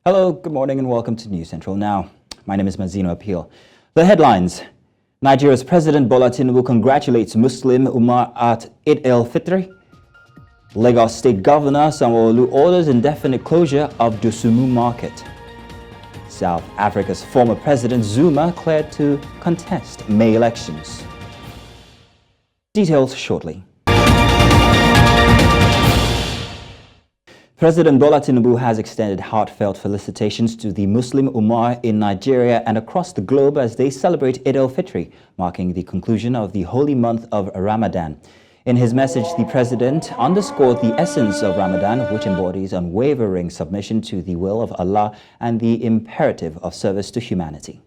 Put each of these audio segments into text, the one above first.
Hello, good morning and welcome to News Central Now. My name is Mazino Appeal. The headlines. Nigeria's President Bola Tinubu congratulates Muslim Ummah at Eid al-Fitr. Lagos State Governor Sanwo-Olu orders indefinite closure of Dosumu market. South Africa's former President Zuma cleared to contest May elections. Details shortly. President Bola Tinubu has extended heartfelt felicitations to the Muslim Ummah in Nigeria and across the globe as they celebrate Eid al-Fitr, marking the conclusion of the holy month of Ramadan. In his message, the president underscored the essence of Ramadan, which embodies unwavering submission to the will of Allah and the imperative of service to humanity.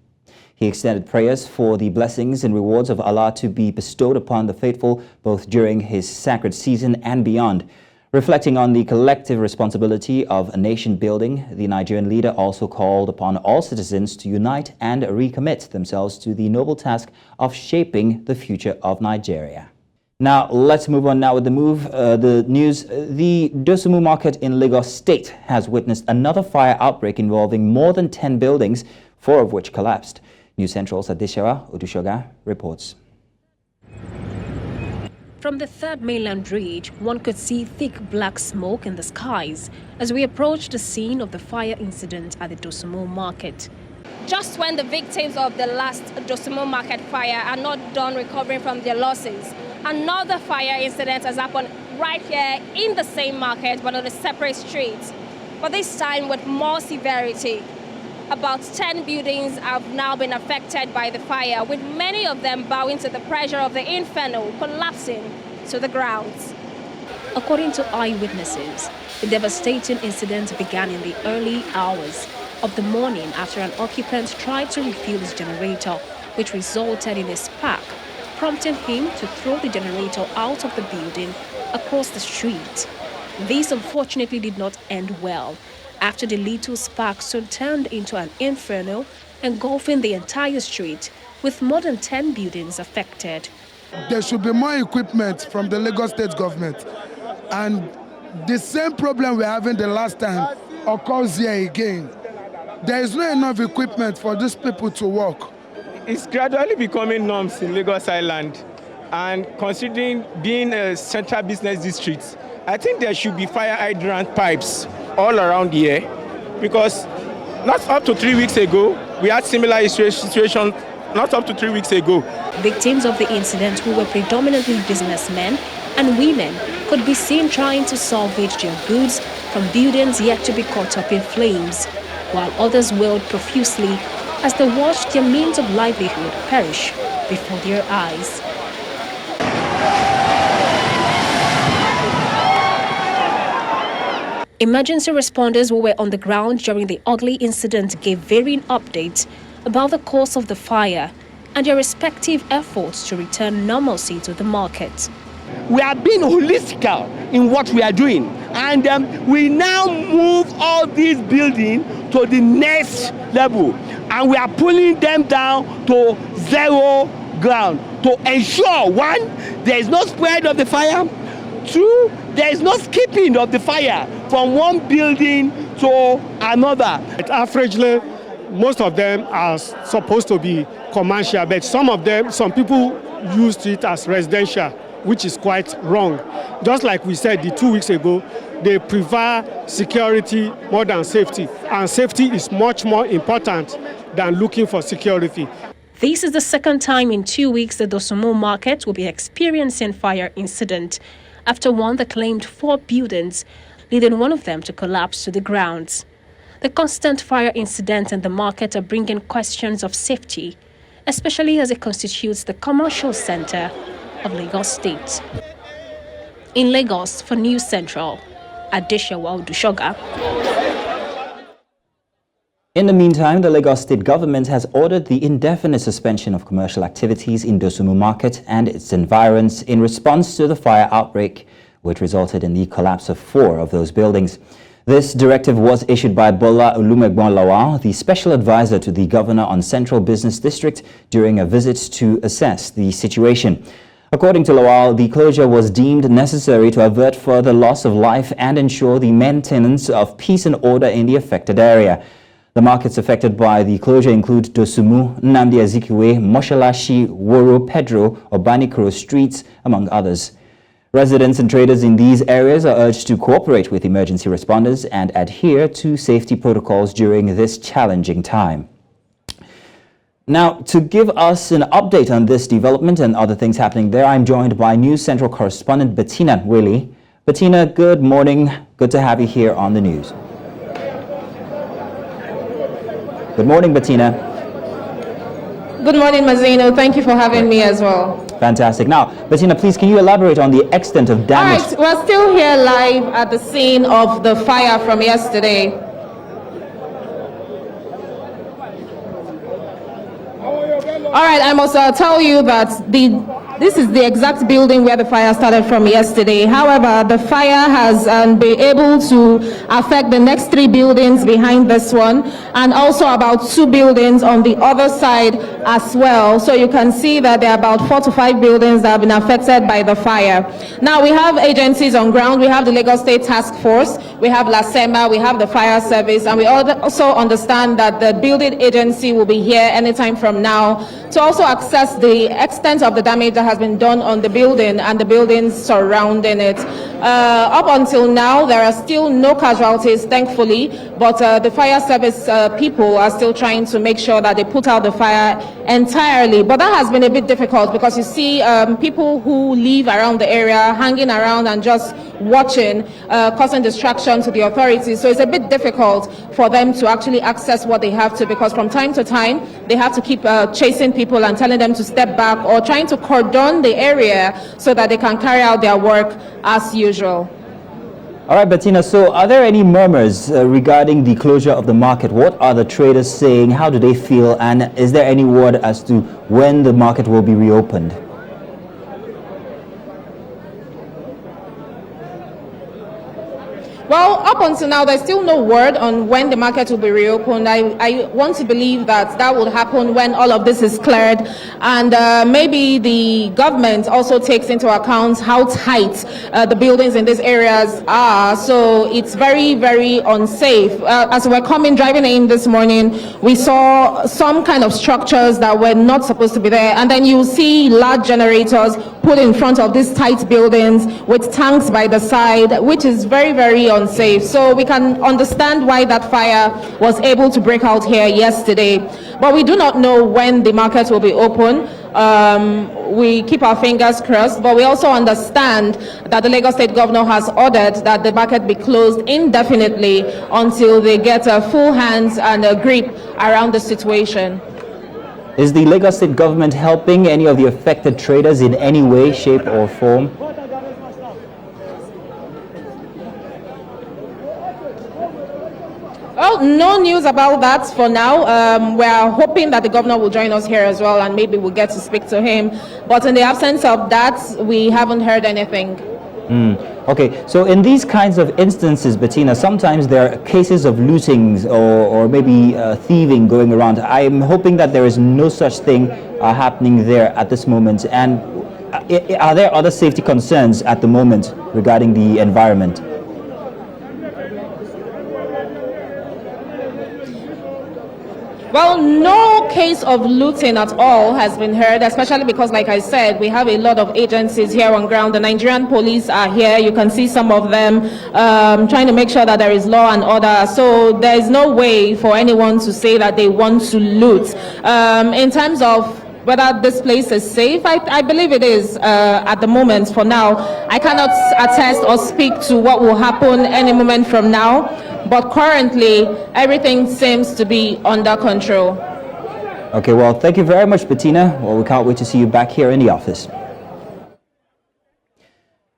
He extended prayers for the blessings and rewards of Allah to be bestowed upon the faithful both during his sacred season and beyond. Reflecting on the collective responsibility of nation building, the Nigerian leader also called upon all citizens to unite and recommit themselves to the noble task of shaping the future of Nigeria. Now, let's move on now with the news. The Dosumu market in Lagos State has witnessed another fire outbreak involving more than 10 buildings, 4 of which collapsed. News Central's Adeshawa Odushoga reports. From the third mainland ridge, one could see thick black smoke in the skies as we approached the scene of the fire incident at the Dosumu market. Just when the victims of the last Dosumu market fire are not done recovering from their losses, another fire incident has happened right here in the same market but on a separate street, but this time with more severity. About 10 buildings have now been affected by the fire, with many of them bowing to the pressure of the inferno, collapsing to the ground. According to eyewitnesses, the devastating incident began in the early hours of the morning after an occupant tried to refuel his generator, which resulted in a spark, prompting him to throw the generator out of the building across the street. This unfortunately did not end well, after the little spark soon turned into an inferno, engulfing the entire street, with more than 10 buildings affected. There should be more equipment from the Lagos State government, and the same problem we're having the last time occurs here again. There is not enough equipment for these people to work. It's gradually becoming norms in Lagos Island, and considering being a central business district, I think there should be fire hydrant pipes all around here, because not up to 3 weeks ago, we had similar situation not up to 3 weeks ago. Victims of the incident, who were predominantly businessmen and women, could be seen trying to salvage their goods from buildings yet to be caught up in flames, while others wailed profusely as they watched their means of livelihood perish before their eyes. Emergency responders who were on the ground during the ugly incident gave varying updates about the cause of the fire and their respective efforts to return normalcy to the market. We are being holistic in what we are doing, and we now move all these buildings to the next level, and we are pulling them down to zero ground to ensure, one, there is no spread of the fire, two, there is no skipping of the fire from one building to another. Averagely, most of them are supposed to be commercial, but some people used it as residential, which is quite wrong. Just like we said 2 weeks ago, they prefer security more than safety, and safety is much more important than looking for security. This is the second time in 2 weeks the Dosumu market will be experiencing fire incident, after one that claimed 4 buildings, leading one of them to collapse to the ground. The constant fire incidents in the market are bringing questions of safety, especially as it constitutes the commercial center of Lagos State. In Lagos, for News Central, Adeshawa Odushoga. In the meantime, the Lagos State government has ordered the indefinite suspension of commercial activities in Dosumu market and its environs in response to the fire outbreak, which resulted in the collapse of 4 of those buildings. This directive was issued by Bola Olumegbon-Lawal, the special advisor to the governor on Central Business District, during a visit to assess the situation. According to Lawal, the closure was deemed necessary to avert further loss of life and ensure the maintenance of peace and order in the affected area. The markets affected by the closure include Dosumu, Nnamdi Azikiwe, Moshalashi, Woro, Pedro, Obanikoro streets, among others. Residents and traders in these areas are urged to cooperate with emergency responders and adhere to safety protocols during this challenging time. Now, to give us an update on this development and other things happening there, I'm joined by News Central correspondent Bettina Willie. Bettina, good morning. Good to have you here on the news. Good morning, Bettina. Good morning, Mazino. Thank you for having me as well. Fantastic. Now, Bettina, please, can you elaborate on the extent of damage? All right, we're still here live at the scene of the fire from yesterday. All right, I must tell you that this is the exact building where the fire started from yesterday. However, the fire has been able to affect the next 3 buildings behind this one, and also about 2 buildings on the other side as well. So you can see that there are about 4 to 5 buildings that have been affected by the fire. Now, we have agencies on ground. We have the Lagos State Task Force, we have LASEMA, we have the fire service, and we also understand that the building agency will be here anytime from now to also assess the extent of the damage that has been done on the building and the buildings surrounding it. Up until now, there are still no casualties, thankfully, but the fire service people are still trying to make sure that they put out the fire entirely. But that has been a bit difficult because you see people who live around the area hanging around and just watching, causing distraction to the authorities. So it's a bit difficult for them to actually access what they have to, because from time to time they have to keep chasing people and telling them to step back or trying to cordon the area so that they can carry out their work as usual. All right, Bettina, so are there any murmurs regarding the closure of the market? What are the traders saying? How do they feel? And is there any word as to when the market will be reopened? Well, up until now, there's still no word on when the market will be reopened. I want to believe that that will happen when all of this is cleared, and maybe the government also takes into account how tight the buildings in these areas are. So it's very, very unsafe. As we're driving in this morning, we saw some kind of structures that were not supposed to be there, and then you see large generators put in front of these tight buildings with tanks by the side, which is very, very unsafe. So we can understand why that fire was able to break out here yesterday. But we do not know when the market will be open. We keep our fingers crossed, but we also understand that the Lagos State Governor has ordered that the market be closed indefinitely until they get a full hands and a grip around the situation. Is the Lagos State government helping any of the affected traders in any way, shape or form? Well, no news about that for now. We are hoping that the governor will join us here as well, and maybe we'll get to speak to him. But in the absence of that, we haven't heard anything. Okay, so in these kinds of instances, Bettina, sometimes there are cases of lootings or maybe thieving going around. I'm hoping that there is no such thing happening there at this moment. And are there other safety concerns at the moment regarding the environment? Well, no case of looting at all has been heard, especially because, like I said, we have a lot of agencies here on ground. The Nigerian police are here. You can see some of them trying to make sure that there is law and order. So there is no way for anyone to say that they want to loot. In terms of whether this place is safe, I believe it is at the moment. For now, I cannot attest or speak to what will happen any moment from now. But currently, everything seems to be under control. Okay, well, thank you very much, Bettina. Well, we can't wait to see you back here in the office.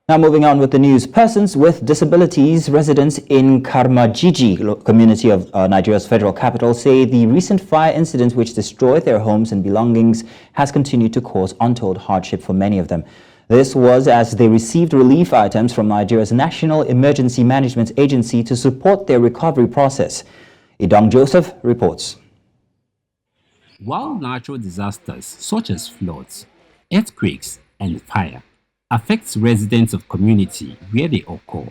Now moving on with the news. Persons with disabilities residents in Karmajiji community of Nigeria's federal capital say the recent fire incident which destroyed their homes and belongings has continued to cause untold hardship for many of them. This was as they received relief items from Nigeria's National Emergency Management Agency to support their recovery process. Idong Joseph reports. While natural disasters such as floods, earthquakes, and fire affects residents of community where they occur.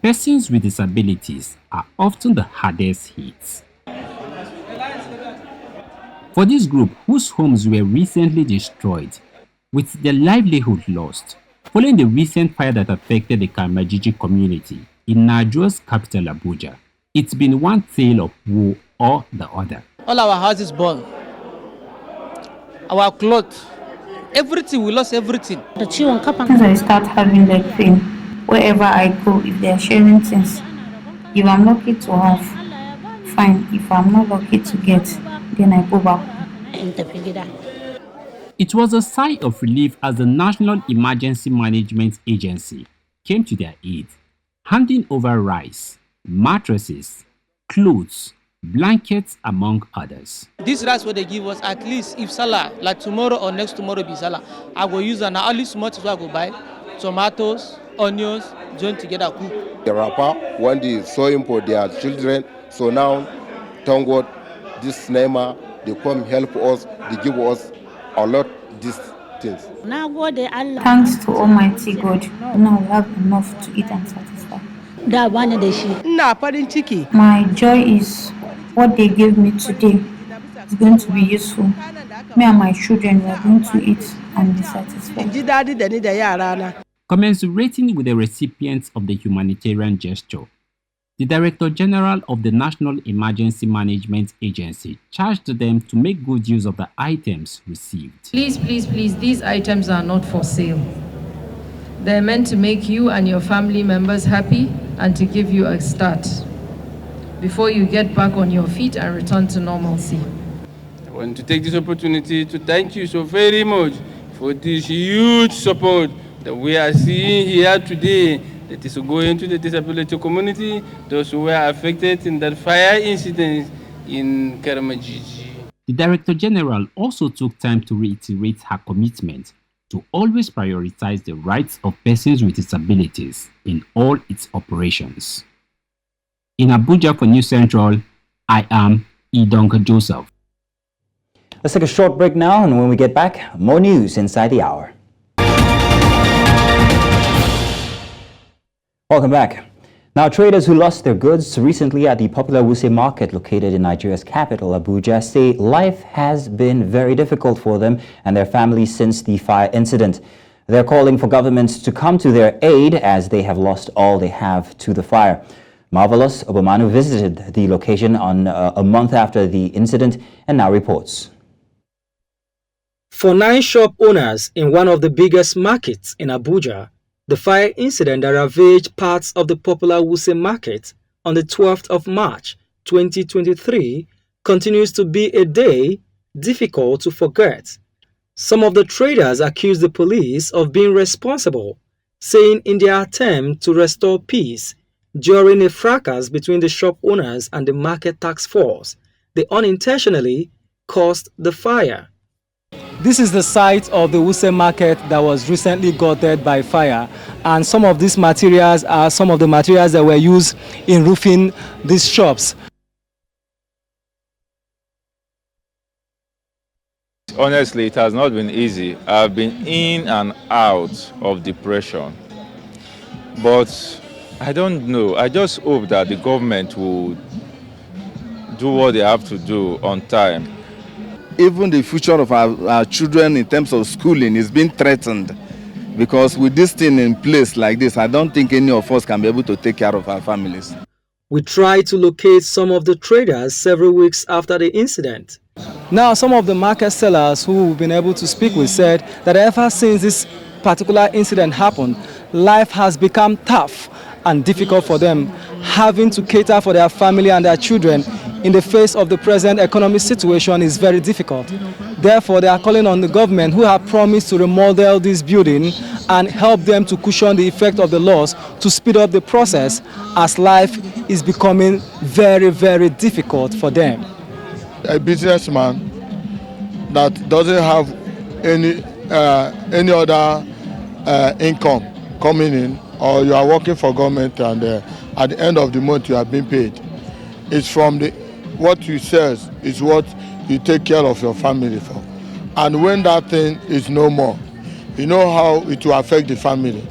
Persons with disabilities are often the hardest hit. For this group, whose homes were recently destroyed, with their livelihood lost, following the recent fire that affected the Kamajiji community in Nigeria's capital Abuja, it's been one tale of woe or the other. All our houses burned, our clothes, everything, we lost everything. Since I start having leg pain, wherever I go, if they are sharing things, if I'm lucky to have, fine. If I'm not lucky to get, then I go back. It was a sigh of relief as the National Emergency Management Agency came to their aid, handing over rice, mattresses, clothes, blankets, among others. This rice what they give us, at least if Salah, like tomorrow or next tomorrow be Salah, I will use an at least much as I go buy tomatoes, onions, join together cook. The rapper, when they saw him for their children, so now, thank God, this Neymar, they come help us, they give us a lot of these things. Thanks to Almighty God, now we have enough to eat and satisfy. My joy is what they gave me today is going to be useful. Me and my children are going to eat and be satisfied. Commensurating with the recipients of the humanitarian gesture, the Director General of the National Emergency Management Agency charged them to make good use of the items received. Please, these items are not for sale. They're meant to make you and your family members happy and to give you a start before you get back on your feet and return to normalcy. I want to take this opportunity to thank you so very much for this huge support that we are seeing here today that is going to the disability community, those who were affected in that fire incident in Karamajiji. The Director General also took time to reiterate her commitment to always prioritize the rights of persons with disabilities in all its operations. In Abuja for News Central, I am Idonka Joseph. Let's take a short break now, and when we get back, more news inside the hour. Welcome back. Now, traders who lost their goods recently at the popular Wuse market located in Nigeria's capital, Abuja, say life has been very difficult for them and their families since the fire incident. They're calling for governments to come to their aid as they have lost all they have to the fire. Marvelous Obamanu visited the location on a month after the incident and now reports. For 9 shop owners in one of the biggest markets in Abuja, the fire incident that ravaged parts of the popular Wuse market on the 12th of March 2023 continues to be a day difficult to forget. Some of the traders accuse the police of being responsible, saying in their attempt to restore peace during a fracas between the shop owners and the market task force, they unintentionally caused the fire. This is the site of the Wuse market that was recently gutted by fire, and some of these materials are some of the materials that were used in roofing these shops. Honestly, it has not been easy. I've been in and out of depression, but I don't know. I just hope that the government will do what they have to do on time. Even the future of our children in terms of schooling is being threatened, because with this thing in place like this, I don't think any of us can be able to take care of our families. We tried to locate some of the traders several weeks after the incident. Now, some of the market sellers who we've been able to speak with said that ever since this particular incident happened, life has become tough and difficult for them, having to cater for their family and their children in the face of the present economic situation is very difficult. Therefore, they are calling on the government, who have promised to remodel this building and help them to cushion the effect of the loss, to speed up the process as life is becoming very, very difficult for them. A businessman that doesn't have any other income coming in, or you are working for government and at the end of the month you are being paid, it's from what you sell is what you take care of your family for. And when that thing is no more, you know how it will affect the family.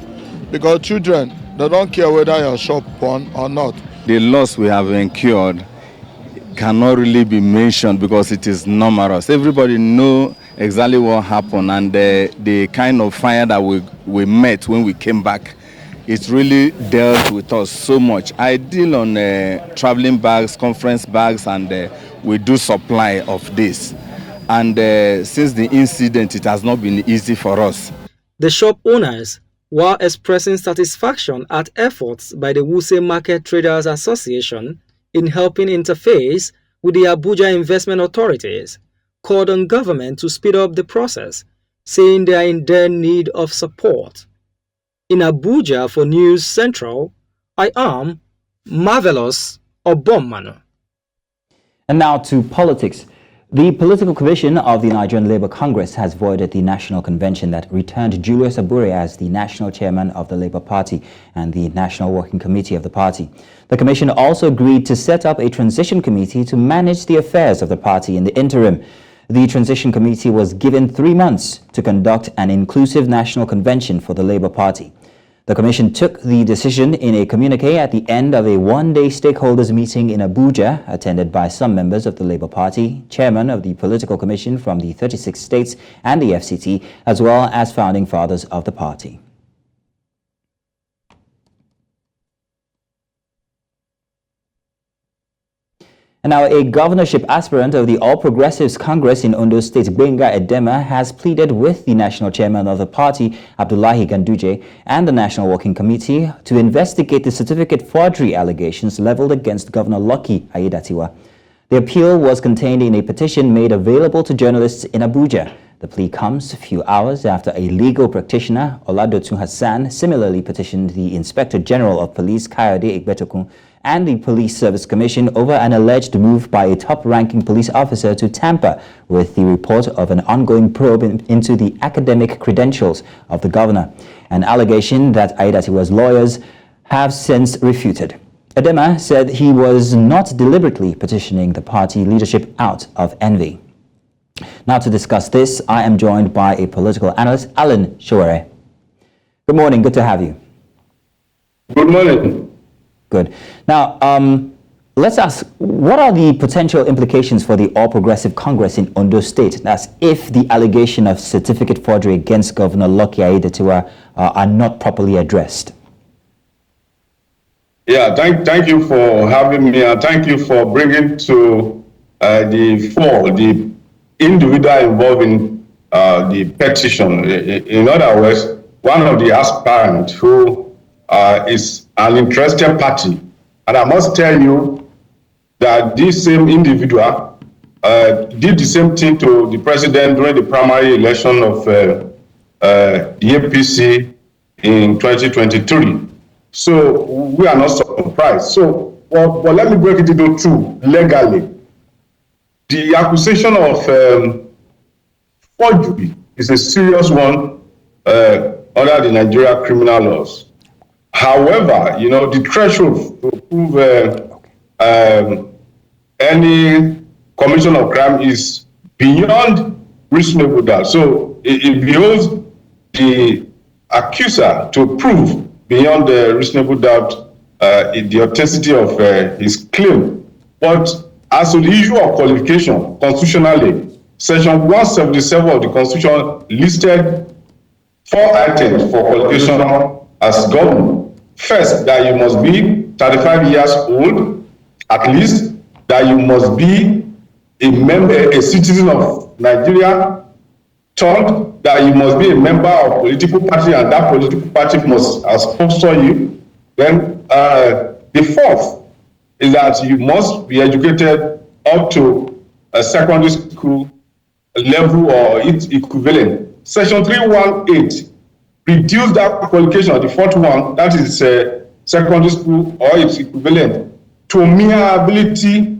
Because children, they don't care whether your shop burn or not. The loss we have incurred cannot really be mentioned because it is numerous. Everybody know exactly what happened, and the kind of fire that we met when we came back, it really dealt with us so much. I deal on traveling bags, conference bags, and we do supply of this. And since the incident, it has not been easy for us. The shop owners, while expressing satisfaction at efforts by the Wuse Market Traders Association in helping interface with the Abuja investment authorities, called on government to speed up the process, saying they are in dire need of support. In Abuja for News Central, I am Marvelous Obomanu. And now to politics. The Political Commission of the Nigerian Labour Congress has voided the national convention that returned Julius Abure as the national chairman of the Labour Party and the National Working Committee of the party. The commission also agreed to set up a transition committee to manage the affairs of the party in the interim. The transition committee was given 3 months to conduct an inclusive national convention for the Labour Party. The commission took the decision in a communique at the end of a one-day stakeholders meeting in Abuja, attended by some members of the Labour Party, chairman of the Political Commission from the 36 states and the EFCC, as well as founding fathers of the party. And now, a governorship aspirant of the All Progressives Congress in Ondo State, Gbenga Edema, has pleaded with the national chairman of the party, Abdullahi Ganduje, and the National Working Committee to investigate the certificate forgery allegations leveled against Governor Lucky Aiyedatiwa. The appeal was contained in a petition made available to journalists in Abuja. The plea comes a few hours after a legal practitioner, Oladotu Hassan, similarly petitioned the Inspector General of Police, Kayode Igbetokun, and the Police Service Commission over an alleged move by a top-ranking police officer to tamper with the report of an ongoing probe into the academic credentials of the governor, an allegation that Aiyedatiwa's lawyers have since refuted. Edema said he was not deliberately petitioning the party leadership out of envy. Now to discuss this, I am joined by a political analyst, Alan Showere. Good morning, good to have you. Good morning. Good. Now, let's ask, what are the potential implications for the All Progressive Congress in Ondo State? That's if the allegation of certificate forgery against Governor Lucky Aiyedatiwa are not properly addressed. Yeah, thank you for having me, and thank you for bringing to the individual involved in the petition. In other words, one of the aspirants who is an interested party. And I must tell you that this same individual did the same thing to the president during the primary election of the APC in 2023. So we are not surprised. So, but let me break it into two legally. The accusation of forgery is a serious one under the Nigeria criminal laws. However, you know, the threshold to prove any commission of crime is beyond reasonable doubt. So it behoves the accuser to prove beyond the reasonable doubt the authenticity of his claim. But as to the issue of qualification, constitutionally, Section 177 of the Constitution listed 4 items for qualification as governor. First, that you must be 35 years old, at least, that you must be a citizen of Nigeria. Third, that you must be a member of political party, and that political party must sponsor you. Then the fourth is that you must be educated up to a secondary school level or its equivalent. Section 318 reduce that qualification, the fourth one, that is secondary school or its equivalent, to mere ability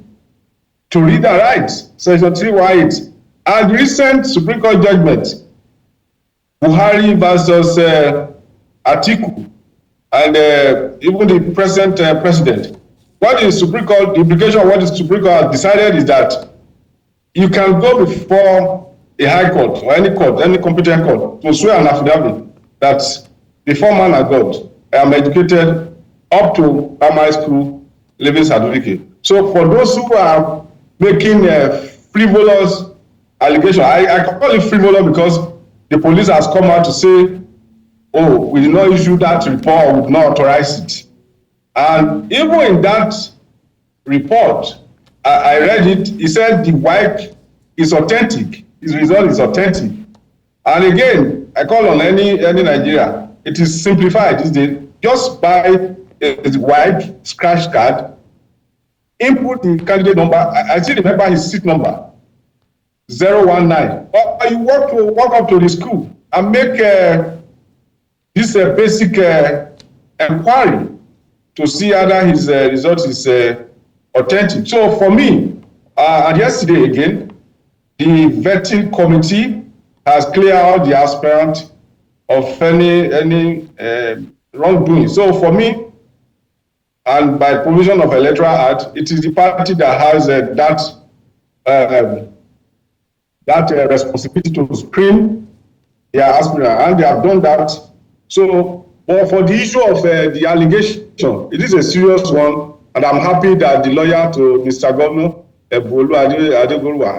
to read and write. Section 318. And recent Supreme Court judgment, Buhari versus Atiku, and even the present president. What the Supreme Court, the implication of what the Supreme Court has decided is that you can go before a high court or any competent court to swear an affidavit that before man and God, I am educated up to primary school living certificate. So for those who are making frivolous allegations, I call it frivolous because the police has come out to say, oh, we did not issue that report, we did not authorize it. And even in that report, I read it, he said the wipe is authentic, his result is authentic. And again, I call on any Nigeria, it is simplified these days. Just buy a wipe scratch card, input the candidate number, I still remember his seat number, 019. Or you walk up to the school and make this basic inquiry to see whether his result is authentic. So for me, and yesterday again, the vetting committee has cleared out the aspirant of any wrongdoing. So for me, and by provision of Electoral Act, it is the party that has that responsibility to screen their aspirant, and they have done that. So, but for the issue of the allegation, it is a serious one, and I'm happy that the lawyer to Mr. Governor Abure-Led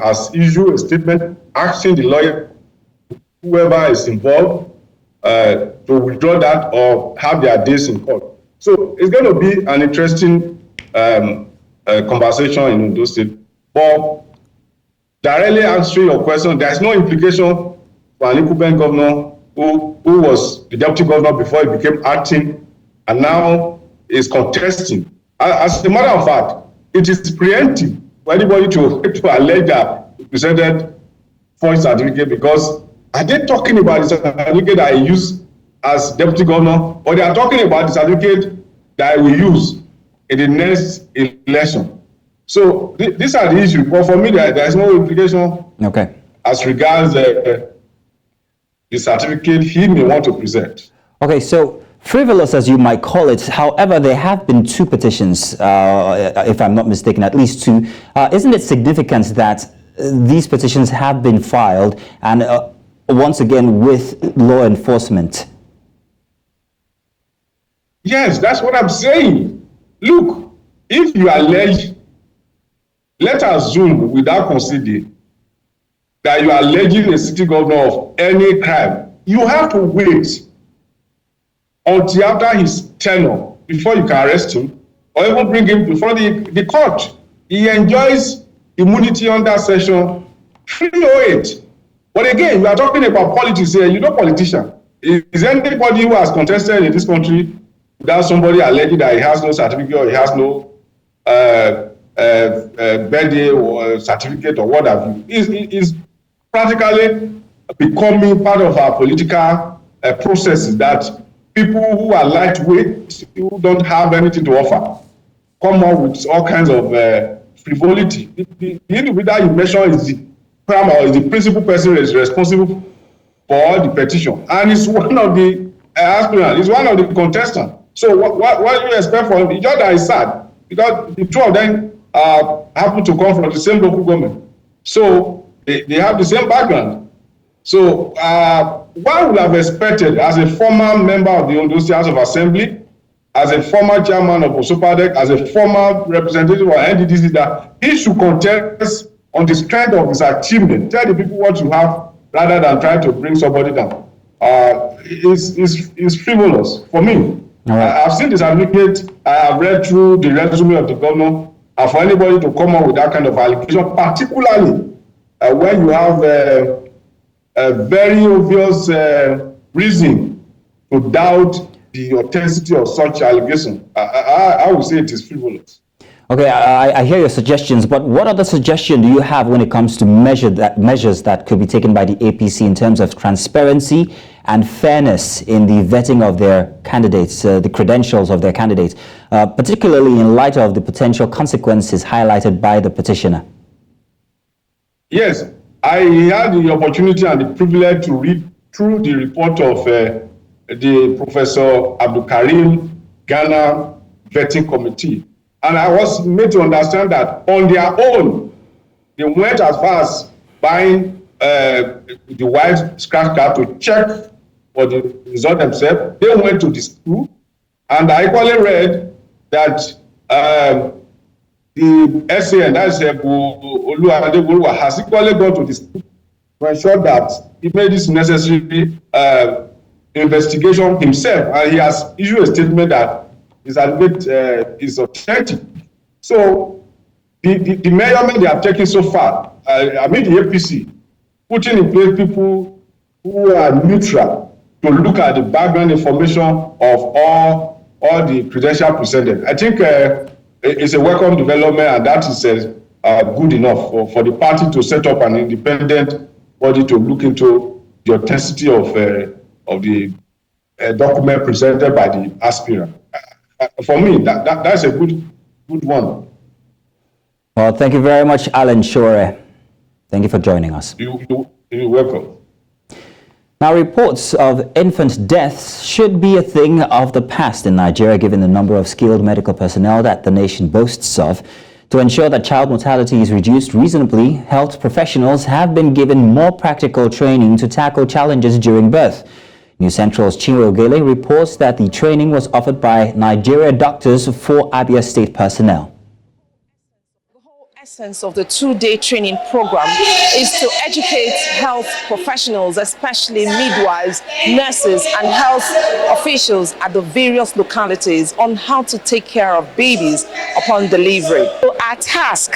has issued a statement asking the lawyer, whoever is involved, to withdraw that or have their days in court. So it's going to be an interesting conversation in Ondo State. But directly answering your question, there's no implication for an incumbent governor who was the deputy governor before he became acting and now is contesting. As a matter of fact, it is preemptive for anybody to allege that he presented false certificate, because are they talking about the certificate that he used as deputy governor, or they are talking about the certificate that he will use in the next election? So these are the issues. But for me, there is no implication as regards the certificate he may want to present. Okay, so frivolous as you might call it, however, there have been two petitions, if I'm not mistaken, at least two. Isn't it significant that these petitions have been filed and once again with law enforcement? Yes, that's what I'm saying. Look, if you allege, let us assume without considering that you are alleging a city governor of any crime, you have to wait until after his tenure before you can arrest him or even bring him before the court. He enjoys immunity under section 308. But again, we are talking about politics here. You know, politician. Is anybody who has contested in this country without somebody alleging that he has no certificate or he has no birthday or certificate or what have you, is practically becoming part of our political processes, that people who are lightweight, who don't have anything to offer, come up with all kinds of frivolity. The individual you mentioned is the prime or is the principal person is responsible for all the petition, and it's one of the aspirants, it's one of the contestants. So what do you expect from him? It's just that it's sad because the two of them happen to come from the same local government, so they have the same background. So one would have expected, as a former member of the Ondo State House of Assembly, as a former chairman of Osopadek, as a former representative of NDDC, that he should contest on the strength of his achievement. Tell the people what you have rather than try to bring somebody down. It's frivolous for me. Right. I've seen this advocate, I have read through the resume of the governor, and for anybody to come up with that kind of allegation, particularly when you have a very obvious reason to doubt the authenticity of such allegation, I would say it is frivolous. Okay, I hear your suggestions, but what other suggestion do you have when it comes to measures that could be taken by the APC in terms of transparency and fairness in the vetting of their candidates, the credentials of their candidates, particularly in light of the potential consequences highlighted by the petitioner? Yes, I had the opportunity and the privilege to read through the report of the Professor Abdul Karim Ghana Vetting Committee. And I was made to understand that on their own, they went as far as buying the wives scratch card to check for the result themselves. They went to the school, and I equally read that the SAN, that's Oluwadegoluwa, has equally gone to the school to ensure that he made this necessary investigation himself, and he has issued a statement that his advocate is authentic. So the measurement they have taken so far, the APC, putting in place people who are neutral to look at the background information of all the credentials presented. I think it's a welcome development, and that is good enough for the party to set up an independent body to look into the authenticity of the document presented by the aspirant. For me, that's a good one. Well, thank you very much, Alan Shore. Thank you for joining us. You're welcome. Now, reports of infant deaths should be a thing of the past in Nigeria, given the number of skilled medical personnel that the nation boasts of. To ensure that child mortality is reduced reasonably, health professionals have been given more practical training to tackle challenges during birth. News Central's Chinwe Ogele reports that the training was offered by Nigeria doctors for Abia State personnel. The essence of the two-day training program is to educate health professionals, especially midwives, nurses, and health officials at the various localities on how to take care of babies upon delivery. So our task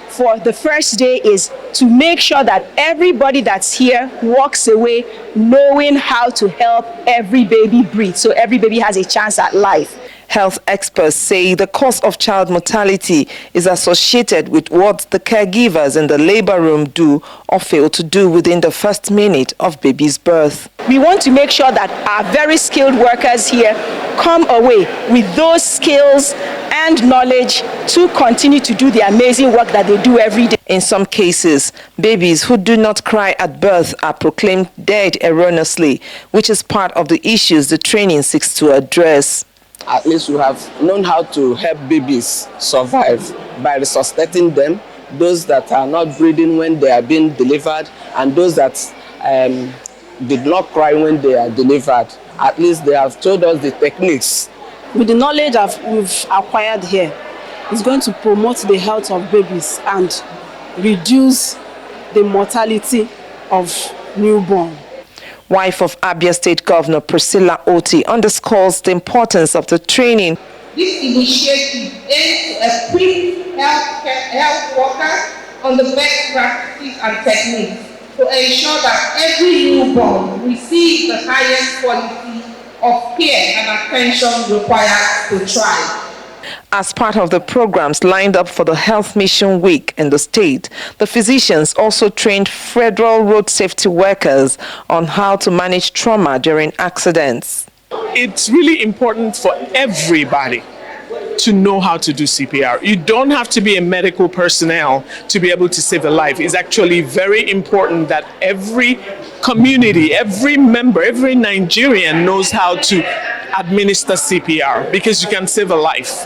for the first day is to make sure that everybody that's here walks away knowing how to help every baby breathe, so every baby has a chance at life. Health experts say the cause of child mortality is associated with what the caregivers in the labor room do or fail to do within the first minute of baby's birth. We want to make sure that our very skilled workers here come away with those skills and knowledge to continue to do the amazing work that they do every day. In some cases, babies who do not cry at birth are proclaimed dead erroneously, which is part of the issues the training seeks to address. At least we have known how to help babies survive by resuscitating them, those that are not breathing when they are being delivered, and those that did not cry when they are delivered. At least they have told us the techniques. With the knowledge that we've acquired here, it's going to promote the health of babies and reduce the mortality of newborn. Wife of Abia State Governor Priscilla Oti underscores the importance of the training. This initiative aims to equip health workers on the best practices and techniques to ensure that every newborn receives the highest quality of care and attention required to thrive. As part of the programs lined up for the Health Mission Week in the state, the physicians also trained federal road safety workers on how to manage trauma during accidents. It's really important for everybody to know how to do CPR. You don't have to be a medical personnel to be able to save a life. It's actually very important that every community, every member, every Nigerian knows how to administer CPR, because you can save a life.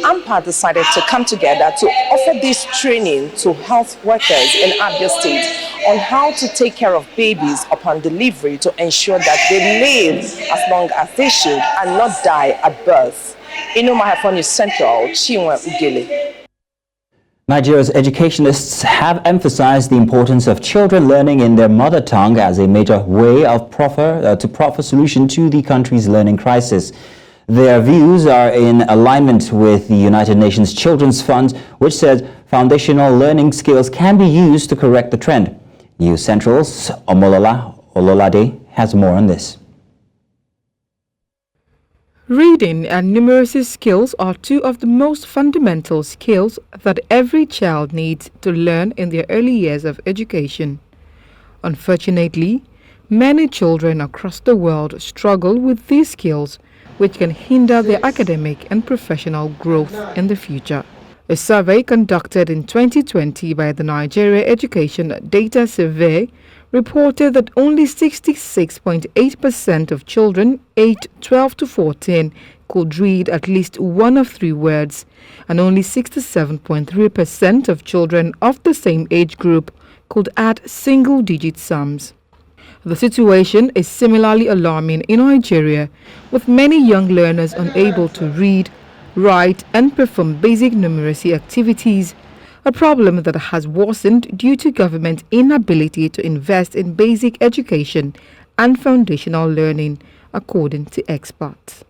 AMPA decided to come together to offer this training to health workers in Abia State on how to take care of babies upon delivery to ensure that they live as long as they should and not die at birth. In News Central, Chinwe Ogele. Nigeria's educationists have emphasized the importance of children learning in their mother tongue as a major way of proffer solution to the country's learning crisis. Their views are in alignment with the United Nations Children's Fund, which says foundational learning skills can be used to correct the trend. News Central's Omolola Ololade has more on this. Reading and numeracy skills are two of the most fundamental skills that every child needs to learn in their early years of education. Unfortunately, many children across the world struggle with these skills, which can hinder their academic and professional growth in the future. A survey conducted in 2020 by the Nigeria Education Data Survey reported that only 66.8% of children aged 12 to 14 could read at least one of 3 words, and only 67.3% of children of the same age group could add single-digit sums. The situation is similarly alarming in Nigeria, with many young learners unable to read, write and perform basic numeracy activities, a problem that has worsened due to government inability to invest in basic education and foundational learning, according to experts.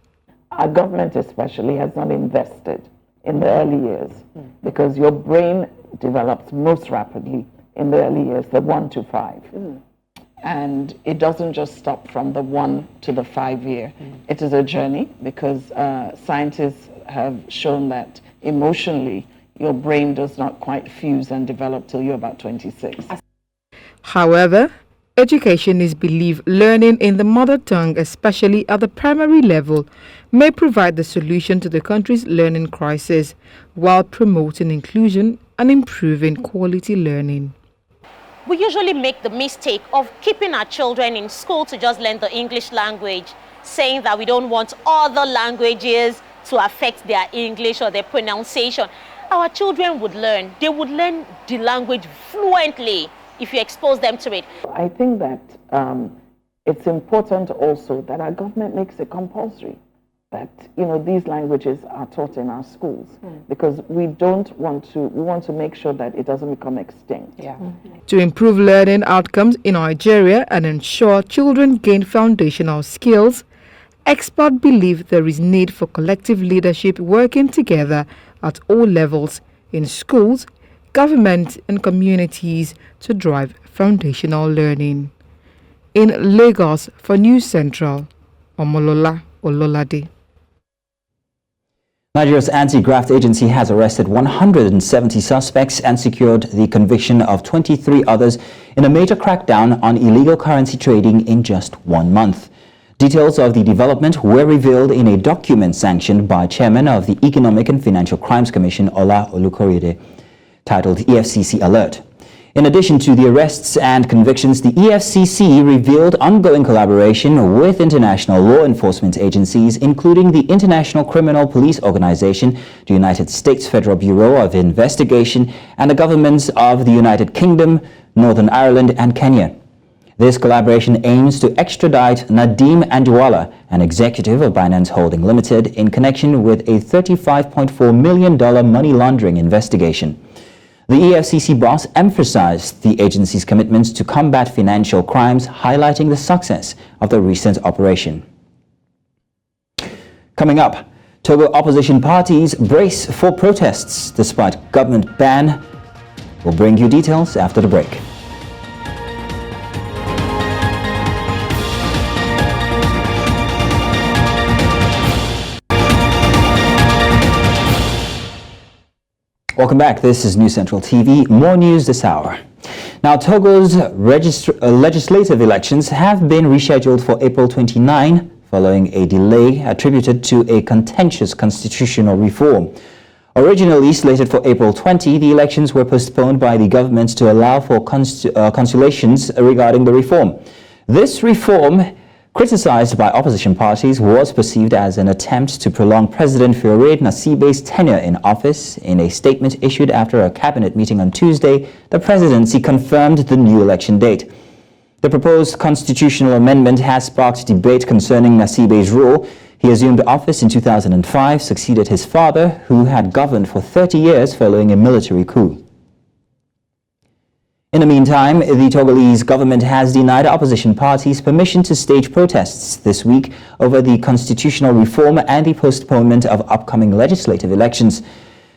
Our government especially has not invested in the early years because your brain develops most rapidly in the early years, the 1 to 5. And it doesn't just stop from the 1 to the 5 year. It is a journey because scientists have shown that emotionally your brain does not quite fuse and develop till you're about 26. However, education is believed learning in the mother tongue, especially at the primary level, may provide the solution to the country's learning crisis while promoting inclusion and improving quality learning. We usually make the mistake of keeping our children in school to just learn the English language, saying that we don't want other languages to affect their English or their pronunciation. Our children would learn. They would learn the language fluently if you expose them to it. I think that it's important also that our government makes it compulsory that these languages are taught in our schools because we want to make sure that it doesn't become extinct. To improve learning outcomes in Nigeria and ensure children gain foundational skills, experts believe there is need for collective leadership working together at all levels in schools, government and communities to drive foundational learning. In Lagos for News Central, Omolola Ololade. Nigeria's anti-graft agency has arrested 170 suspects and secured the conviction of 23 others in a major crackdown on illegal currency trading in just 1 month. Details of the development were revealed in a document sanctioned by chairman of the Economic and Financial Crimes Commission, Ola Olukorede, titled EFCC Alert. In addition to the arrests and convictions, the EFCC revealed ongoing collaboration with international law enforcement agencies, including the International Criminal Police Organization, the United States Federal Bureau of Investigation, and the governments of the United Kingdom, Northern Ireland, and Kenya. This collaboration aims to extradite Nadeem Anjuwala, an executive of Binance Holding Limited, in connection with a $35.4 million money laundering investigation. The EFCC boss emphasized the agency's commitments to combat financial crimes, highlighting the success of the recent operation. Coming up, Togo opposition parties brace for protests despite government ban. We'll bring you details after the break. Welcome back. This is News Central TV. More news this hour. Now, Togo's legislative elections have been rescheduled for April 29 following a delay attributed to a contentious constitutional reform. Originally slated for April 20, the elections were postponed by the government to allow for consultations regarding the reform. This reform, criticized by opposition parties, was perceived as an attempt to prolong President Faure Gnassingbé's tenure in office. In a statement issued after a cabinet meeting on Tuesday, the presidency confirmed the new election date. The proposed constitutional amendment has sparked debate concerning Gnassingbé's rule. He assumed office in 2005, succeeded his father, who had governed for 30 years following a military coup. In the meantime, the Togolese government has denied opposition parties permission to stage protests this week over the constitutional reform and the postponement of upcoming legislative elections.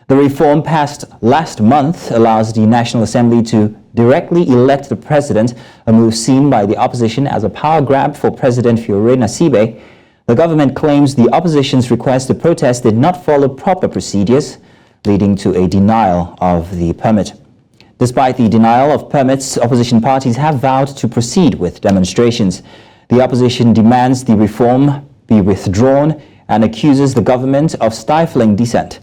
The reform passed last month allows the National Assembly to directly elect the president, a move seen by the opposition as a power grab for President Faure Gnassingbé. The government claims the opposition's request to protest did not follow proper procedures, leading to a denial of the permit. Despite the denial of permits, opposition parties have vowed to proceed with demonstrations. The opposition demands the reform be withdrawn and accuses the government of stifling dissent.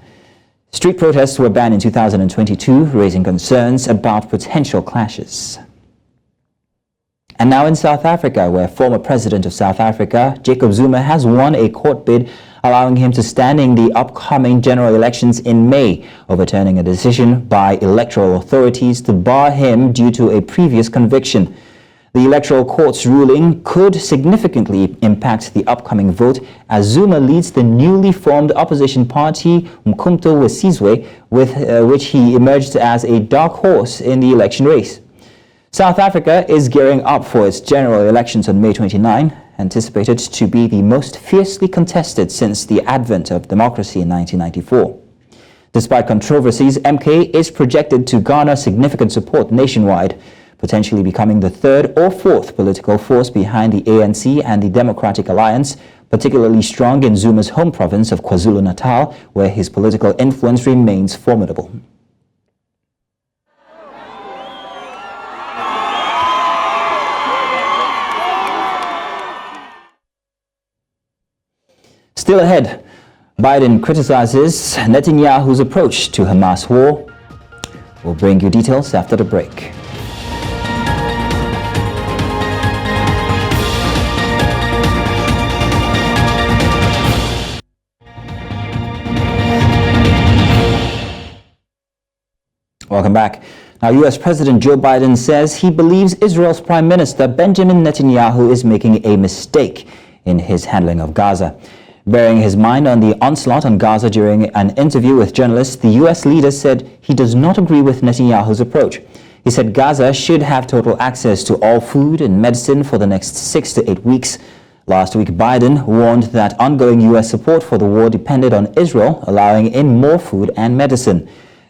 Street protests were banned in 2022, raising concerns about potential clashes. And now in South Africa, where former President of South Africa, Jacob Zuma, has won a court bid allowing him to stand in the upcoming general elections in May, overturning a decision by electoral authorities to bar him due to a previous conviction. The Electoral Court's ruling could significantly impact the upcoming vote as Zuma leads the newly formed opposition party Umkhonto weSizwe, with which he emerged as a dark horse in the election race. South Africa is gearing up for its general elections on May 29, anticipated to be the most fiercely contested since the advent of democracy in 1994. Despite controversies, MK is projected to garner significant support nationwide, potentially becoming the third or fourth political force behind the ANC and the Democratic Alliance, particularly strong in Zuma's home province of KwaZulu-Natal, where his political influence remains formidable. Still ahead, Biden criticizes Netanyahu's approach to Hamas war. We'll bring you details after the break. Welcome back. Now, U.S. President Joe Biden says he believes Israel's Prime Minister Benjamin Netanyahu is making a mistake in his handling of Gaza. Bearing his mind on the onslaught on Gaza during an interview with journalists, the U.S. leader said he does not agree with Netanyahu's approach. He said Gaza should have total access to all food and medicine for the next 6 to 8 weeks. Last week, Biden warned that ongoing U.S. support for the war depended on Israel allowing in more food and medicine.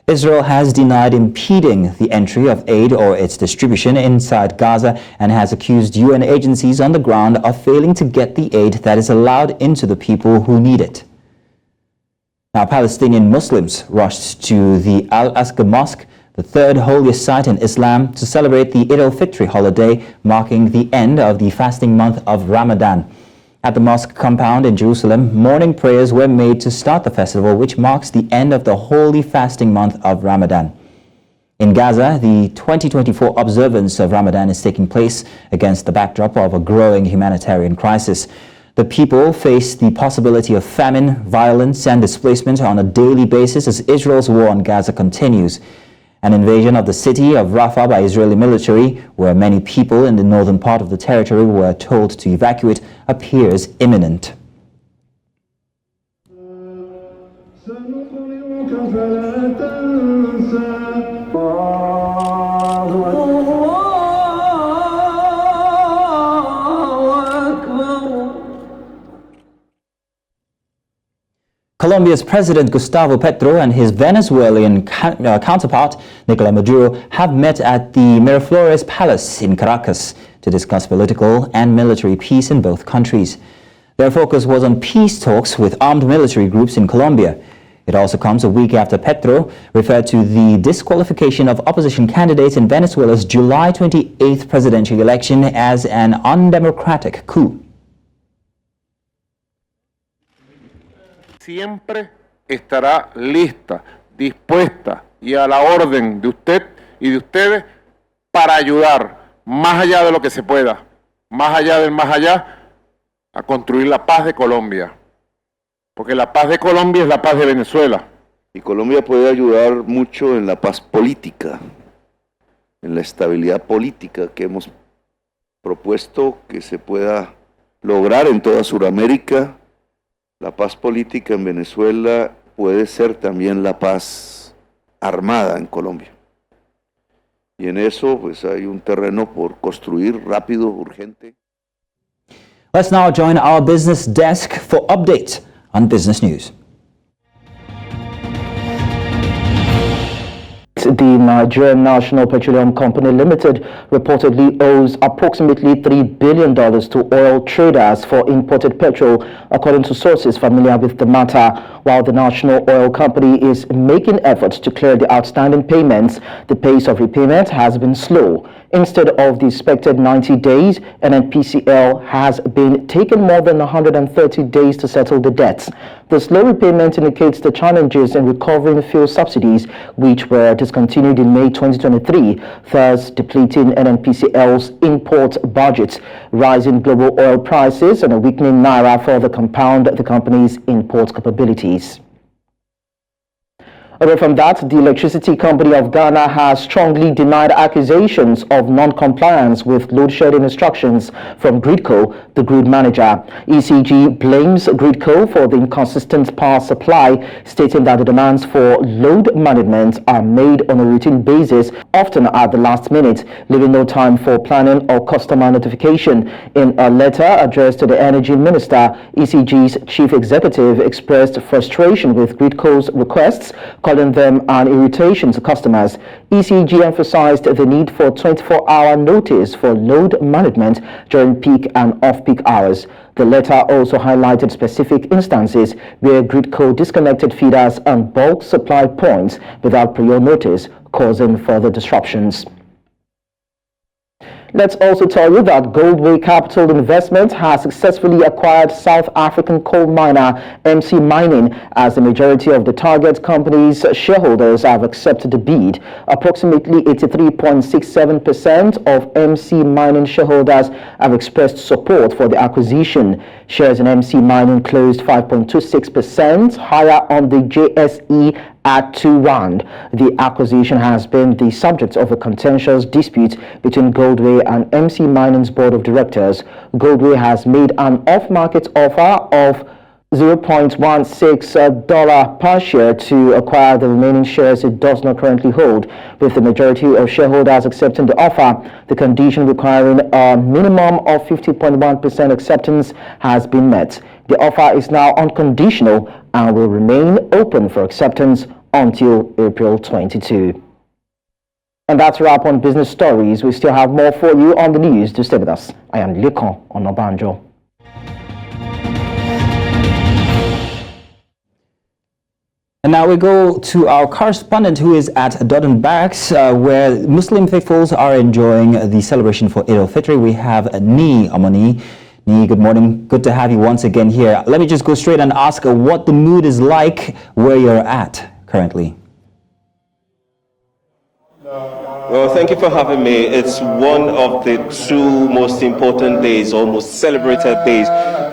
Israel has denied impeding the entry of aid or its distribution inside Gaza and has accused UN agencies on the ground of failing to get the aid that is allowed into the people who need it. Now, Palestinian Muslims rushed to the Al-Aqsa Mosque, the third holiest site in Islam, to celebrate the Eid al-Fitr holiday, marking the end of the fasting month of Ramadan. At the mosque compound in Jerusalem, morning prayers were made to start the festival, which marks the end of the holy fasting month of Ramadan. In Gaza, the 2024 observance of Ramadan is taking place against the backdrop of a growing humanitarian crisis. The people face the possibility of famine, violence, and displacement on a daily basis as Israel's war on Gaza continues. An invasion of the city of Rafah by Israeli military, where many people in the northern part of the territory were told to evacuate, appears imminent. Colombia's President Gustavo Petro and his Venezuelan counterpart, Nicolás Maduro, have met at the Miraflores Palace in Caracas to discuss political and military peace in both countries. Their focus was on peace talks with armed military groups in Colombia. It also comes a week after Petro referred to the disqualification of opposition candidates in Venezuela's July 28th presidential election as an undemocratic coup. Siempre estará lista, dispuesta y a la orden de usted y de ustedes para ayudar más allá de lo que se pueda, más allá del más allá, a construir la paz de Colombia. Porque la paz de Colombia es la paz de Venezuela. Y Colombia puede ayudar mucho en la paz política, en la estabilidad política que hemos propuesto que se pueda lograr en toda Sudamérica. La paz política en Venezuela puede ser también la paz armada en Colombia. Y en eso pues hay un terreno por construir rápido, urgente. Let's now join our business desk for updates on business news. The Nigerian National Petroleum Company Limited reportedly owes approximately $3 billion to oil traders for imported petrol, according to sources familiar with the matter. While the national oil company is making efforts to clear the outstanding payments, the pace of repayment has been slow. Instead of the expected 90 days, NNPCL has been taking more than 130 days to settle the debts. The slow repayment indicates the challenges in recovering fuel subsidies, which were discontinued in May 2023, thus depleting NNPCL's import budget. Rising global oil prices and a weakening naira further compound the company's import capabilities. Away from that, the Electricity Company of Ghana has strongly denied accusations of non-compliance with load-shedding instructions from Gridco, the grid manager. ECG blames Gridco for the inconsistent power supply, stating that the demands for load management are made on a routine basis, often at the last minute, leaving no time for planning or customer notification. In a letter addressed to the Energy Minister, ECG's chief executive expressed frustration with Gridco's requests, calling them an irritation to customers. ECG emphasized the need for 24-hour notice for load management during peak and off-peak hours. The letter also highlighted specific instances where Gridco disconnected feeders and bulk supply points without prior notice, causing further disruptions. Let's also tell you that Goldway Capital Investment has successfully acquired South African coal miner MC Mining, as the majority of the target company's shareholders have accepted the bid. Approximately 83.67% of MC Mining shareholders have expressed support for the acquisition. Shares in MC Mining closed 5.26% higher on the JSE at 2 rand. The acquisition has been the subject of a contentious dispute between Goldway and MC Mining's board of directors. Goldway has made an off-market offer of $0.16 per share to acquire the remaining shares it does not currently hold, with the majority of shareholders accepting the offer. The condition requiring a minimum of 50.1% acceptance has been met. The offer is now unconditional and will remain open for acceptance until April 22. And that's a wrap on business stories. We still have more for you on the news. Do stay with us. I am Lekon Onobanjo. And now we go to our correspondent who is at Dodon Barracks, where Muslim faithfuls are enjoying the celebration for Eid al-Fitr. We have Ni Amoni. Ni, good morning. Good to have you once again here. Let me just go straight and ask what the mood is like where you're at currently. Well, thank you for having me. It's one of the two most important days, or most celebrated days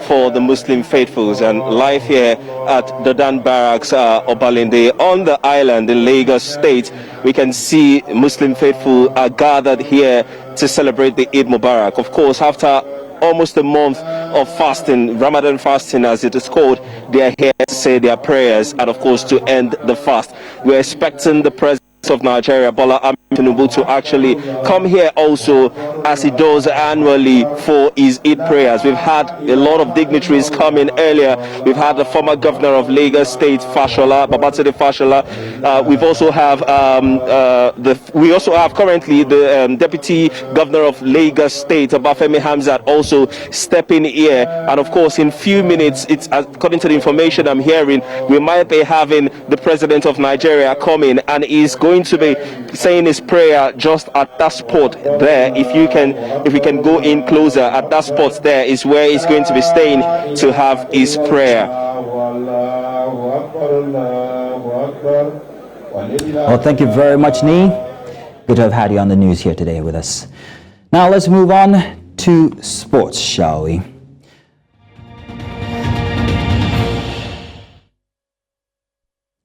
for the Muslim faithfuls, and life here at Dodon Barracks, Obalende, on the island in Lagos State, we can see Muslim faithful are gathered here to celebrate the Eid Mubarak. Of course, after almost a month of fasting, Ramadan fasting as it is called, they are here to say their prayers and of course to end the fast. We're expecting the President of Nigeria, Bola Ahmed Tinubu, to actually come here also, as he does annually, for his Eid prayers. We've had a lot of dignitaries come in earlier. We've had the former governor of Lagos State, Fashola, Babatunde Fashola. We also have currently the deputy governor of Lagos State, Obafemi Hamzat, also stepping here. And of course, in few minutes, it's according to the information I'm hearing, we might be having the president of Nigeria come in, and he's going to be saying his prayer just at that spot there. If we can go in closer, at that spot there is where he's going to be staying to have his prayer. Well, thank you very much, Ni. Good to have had you on the news here today with us. Now let's move on to sports, shall we?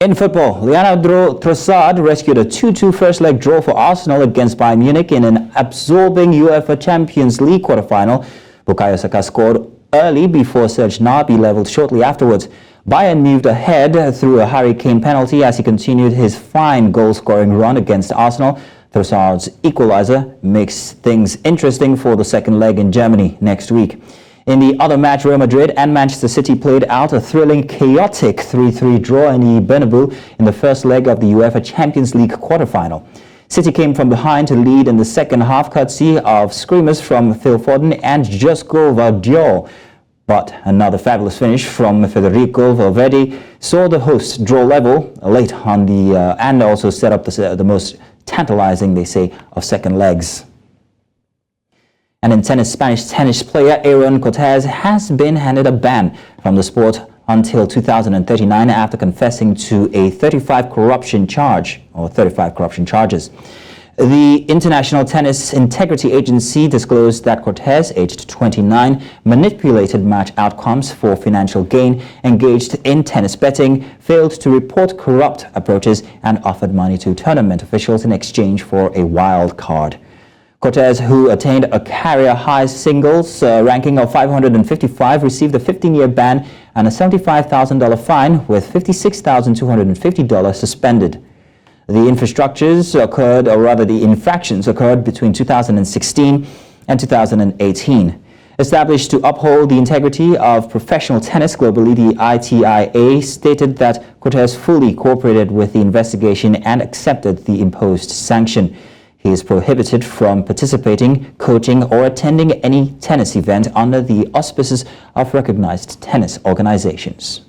In football, Leandro Trossard rescued a 2-2 first-leg draw for Arsenal against Bayern Munich in an absorbing UEFA Champions League quarter-final. Bukayo Saka scored early before Serge Gnabry levelled shortly afterwards. Bayern moved ahead through a Harry Kane penalty as he continued his fine goal-scoring run against Arsenal. Trossard's equaliser makes things interesting for the second leg in Germany next week. In the other match, Real Madrid and Manchester City played out a thrilling, chaotic 3-3 draw in the Bernabeu in the first leg of the UEFA Champions League quarter-final. City came from behind to lead in the second half, courtesy of screamers from Phil Foden and Josko Vardiol. But another fabulous finish from Federico Valverde saw the hosts draw level late on and also set up the most tantalizing, they say, of second legs. And in tennis, Spanish tennis player Aaron Cortez has been handed a ban from the sport until 2039 after confessing to a 35 corruption charges. The International Tennis Integrity Agency disclosed that Cortez, aged 29, manipulated match outcomes for financial gain, engaged in tennis betting, failed to report corrupt approaches, and offered money to tournament officials in exchange for a wild card. Cortez, who attained a career-high singles ranking of 555, received a 15-year ban and a $75,000 fine with $56,250 suspended. The infractions occurred between 2016 and 2018. Established to uphold the integrity of professional tennis globally, the ITIA stated that Cortez fully cooperated with the investigation and accepted the imposed sanction. He is prohibited from participating, coaching, or attending any tennis event under the auspices of recognized tennis organizations.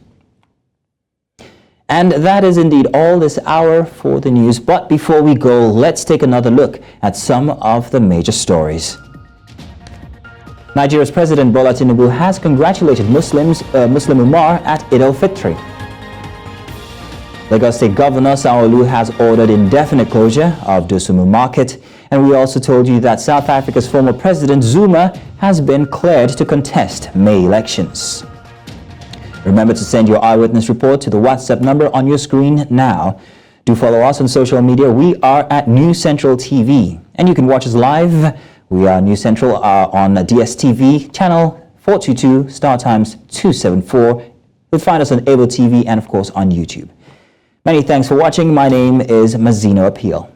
And that is indeed all this hour for the news. But before we go, let's take another look at some of the major stories. Nigeria's President Bola Tinubu has congratulated Muslim Umar at Eid al-Fitr. Lagos State Governor Sanwo-Olu has ordered indefinite closure of Dosumu Market. And we also told you that South Africa's former President Zuma has been cleared to contest May elections. Remember to send your eyewitness report to the WhatsApp number on your screen now. Do follow us on social media. We are at News Central TV. And you can watch us live. We are News Central on DSTV, channel 422, Star Times 274. You'll find us on Able TV and, of course, on YouTube. Many thanks for watching. My name is Mazino Appeal.